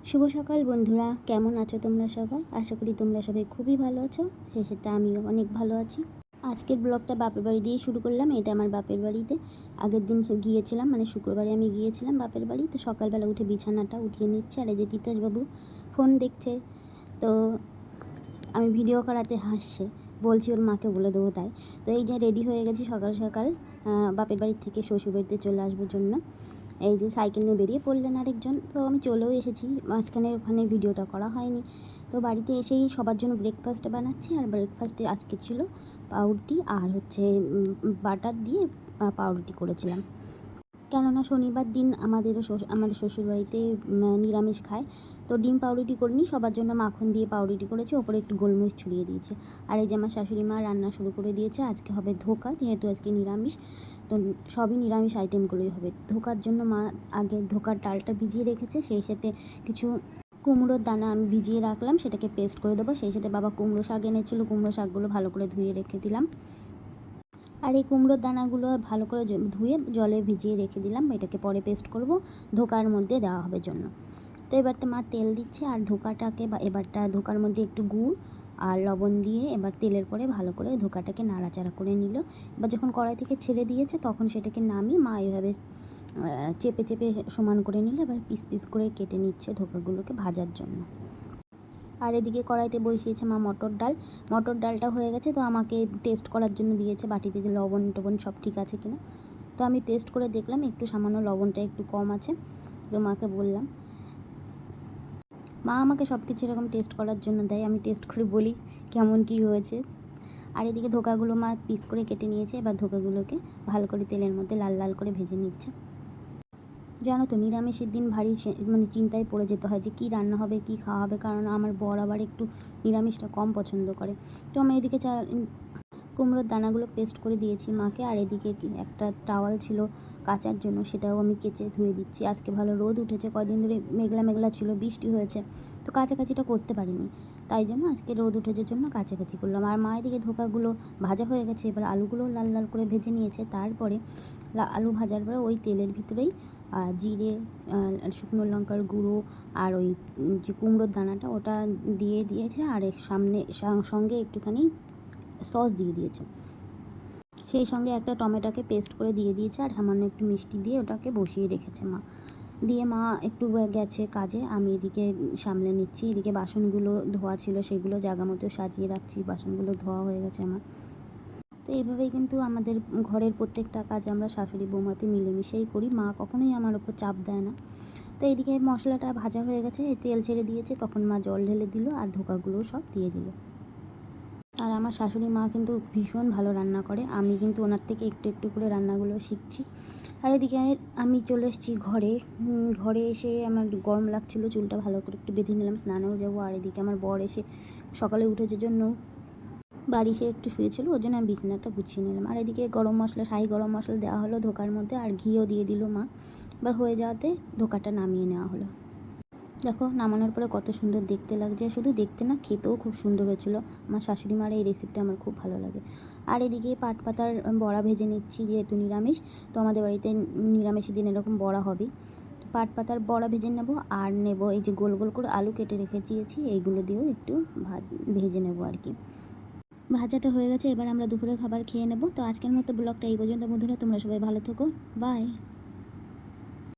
শুভ সকাল বন্ধুরা, কেমন আছো তোমরা সবাই? আশা করি তোমরা সবাই খুবই ভালো আছো। সেই সাথে আমিও অনেক ভালো আছি। আজকের ব্লগটা বাপের বাড়ি দিয়ে শুরু করলাম। এটা আমার বাপের বাড়িতে আগের দিন গিয়েছিলাম, মানে শুক্রবারে আমি গিয়েছিলাম বাপের বাড়ি। তো সকালবেলা উঠে বিছানাটা উঠিয়ে নিচ্ছে, আর এই যে তিতাসবাবু ফোন দেখছে। তো আমি ভিডিও করাতে হাসছে, বলছি ওর মাকে বলে দেবো তাই। তো এই যে রেডি হয়ে গেছি সকাল সকাল বাপের বাড়ির থেকে শ্বশুরবাড়িতে চলে আসবার জন্য। এই যে সাইকেল নিয়ে বেরিয়ে পড়লেন আরেকজন। তো আমি চলেও এসেছি, মাঝখানে ওখানে ভিডিওটা করা হয়নি। তো বাড়িতে এসেই সবার জন্য ব্রেকফাস্ট বানাচ্ছি। আর ব্রেকফাস্টে আজকে ছিল পাউরুটি আর হচ্ছে বাটার দিয়ে পাউরুটি করেছিলাম। কেননা শনিবার দিন আমাদের শ্বশুরবাড়িতে নিরামিষ খায়। তো ডিম পাউরুটি করিনি, সবার জন্য মাখন দিয়ে পাউরুটি করেছি, ওপরে একটু গোলমরিচ ছড়িয়ে দিয়েছে। আর এই যে আমার শাশুড়ি মা রান্না শুরু করে দিয়েছে। আজকে হবে ধোকা, যেহেতু আজকে নিরামিষ। তো সবই নিরামিষ আইটেমগুলোই হবে। ধোকার জন্য মা আগে ধোকার ডালটা ভিজিয়ে রেখেছে, সেই সাথে কিছু কুমড়োর দানা আমি ভিজিয়ে রাখলাম, সেটাকে পেস্ট করে দেবো। সেই সাথে বাবা কুমড়ো শাক এনেছিলো, কুমড়ো শাকগুলো ভালো করে ধুয়ে রেখে দিলাম। আর এই কুমড়োর দানাগুলো ভালো করে ধুয়ে জলে ভিজিয়ে রেখে দিলাম। এটাকে পরে পেস্ট করব, ধোকার মধ্যে দেওয়া হবে জন্য। তো এবারটা মা তেল দিচ্ছে, আর ধোকাটাকে এবারটা ধোকার মধ্যে একটু গুড় আর লবণ দিয়ে এবার তেলের পরে ভালো করে ধোকাটাকে নাড়াচাড়া করে নিল। এবার যখন কড়াই থেকে ছেড়ে দিয়েছে তখন সেটাকে নামিয়ে মা এভাবে চেপে চেপে সমান করে নিল। এবার পিস পিস করে কেটে নিচ্ছে ধোকাগুলোকে ভাজার জন্য। আর এদিকে কড়াইতে বসিয়েছে মা মটর ডালটা হয়ে গেছে। তো আমাকে টেস্ট করার জন্য দিয়েছে বাটিতে যে লবণ টবণ সব ঠিক আছে কিনা। তো আমি টেস্ট করে দেখলাম একটু সামান্য লবণটা একটু কম আছে। তো মাকে বললাম, মা আমাকে সব কিছু এরকম টেস্ট করার জন্য দেয়, আমি টেস্ট করে বলি কেমন কী হয়েছে। আর এদিকে ধোকাগুলো মা পিস করে কেটে নিয়েছে। এবার ধোকাগুলোকে ভালো করে তেলের মধ্যে লাল লাল করে ভেজে নিচ্ছে। জানো তো নিরামিষের দিন ভারী মানে চিন্তায় পড়ে যেতে হয় যে কী রান্না হবে, কী খাওয়া হবে, কারণ আমার বর আবার একটু নিরামিষটা কম পছন্দ করে। তো আমি এদিকে কুমড়োর দানাগুলো পেস্ট করে দিয়েছি মাকে। আর এদিকে একটা টাওয়াল ছিল কাচার জন্য, সেটাও আমি কেচে ধুয়ে দিচ্ছি। আজকে ভালো রোদ উঠেছে, কদিন ধরে মেঘলা মেঘলা ছিল, বৃষ্টি হয়েছে, তো কাচাকাচিটা করতে পারিনি। তাই জন্য আজকে রোদ উঠেছে জন্য কাচাকাচি করলাম। আর মা এদিকে ধোকাগুলো ভাজা হয়ে গেছে, এবার আলুগুলো লাল লাল করে ভেজে নিয়েছে। তারপরে আলু ভাজার পরে ওই তেলের ভিতরেই জিরে, শুকনো লঙ্কার গুঁড়ো আর ওই যে কুমড়োর দানাটা ওটা দিয়ে দিয়েছে। আর এর সঙ্গে একটুখানি সস দিয়ে দিয়েছে। সেই সঙ্গে একটা টমেটোকে পেস্ট করে দিয়ে দিয়েছে, আর সামান্য একটু মিষ্টি দিয়ে ওটাকে বসিয়ে রেখেছে মা। দিয়ে মা একটু গেছে কাজে, আমি এদিকে সামলে নিচ্ছি। এদিকে বাসনগুলো ধোয়া ছিল, সেগুলো জায়গা মতো সাজিয়ে রাখছি। বাসনগুলো ধোয়া হয়ে গেছে আমার। তো এইভাবেই কিন্তু আমাদের ঘরের প্রত্যেকটা কাজ আমরা শাশুড়ি বৌমাতে মিলেমিশেই করি। মা কখনোই আমার ওপর চাপ দেয় না। তো এইদিকে মশলাটা ভাজা হয়ে গেছে, তেল ছেড়ে দিয়েছে, তখন মা জল ঢেলে দিল আর ধোকাগুলো সব দিয়ে দিল। আর আমার শাশুড়ি মা কিন্তু ভীষণ ভালো রান্না করে, আমি কিন্তু ওনার থেকে একটু একটু করে রান্নাগুলো শিখছি। আর এদিকে আমি চলে এসেছি ঘরে এসে আমার গরম লাগছিলো, চুলটা ভালো করে একটু বেঁধে নিলাম, স্নানেও যাবো। আর এদিকে আমার বর এসে সকালে উঠেছে জন্য বাড়ি সে একটু শুয়েছিল, ওর জন্য আমি বিছানাটা গুছিয়ে নিলাম। আর এদিকে শাহি গরম মশলা দেওয়া হলো ধোকার মধ্যে, আর ঘিও দিয়ে দিল মা। এবার হয়ে যাওয়াতে ধোকাটা নামিয়ে নেওয়া হলো। দেখো নামানোর পরে কত সুন্দর দেখতে লাগছে, শুধু দেখতে না, খেতেও খুব সুন্দর হয়েছিল। আমার শাশুড়ি মার এই রেসিপিটা আমার খুব ভালো লাগে। আর এদিকে পাট পাতার বড়া ভেজে নিচ্ছি, যেহেতু নিরামিষ। তো আমাদের বাড়িতে নিরামিষের দিন এরকম বড়া হবে। তো পাট পাতার বড়া ভেজে নেব, আর নেব এই যে গোল গোল করে আলু কেটে রেখে দিয়েছি, এইগুলো দিয়েও একটু ভেজে নেব আর কি। ভাজাটা হয়ে গেছে, এবার আমরা দুপুরের খাবার খেয়ে নেব। তো আজকের মতো ব্লগটা এই পর্যন্ত বন্ধুরা, তোমরা সবাই ভালো থেকো, বাই।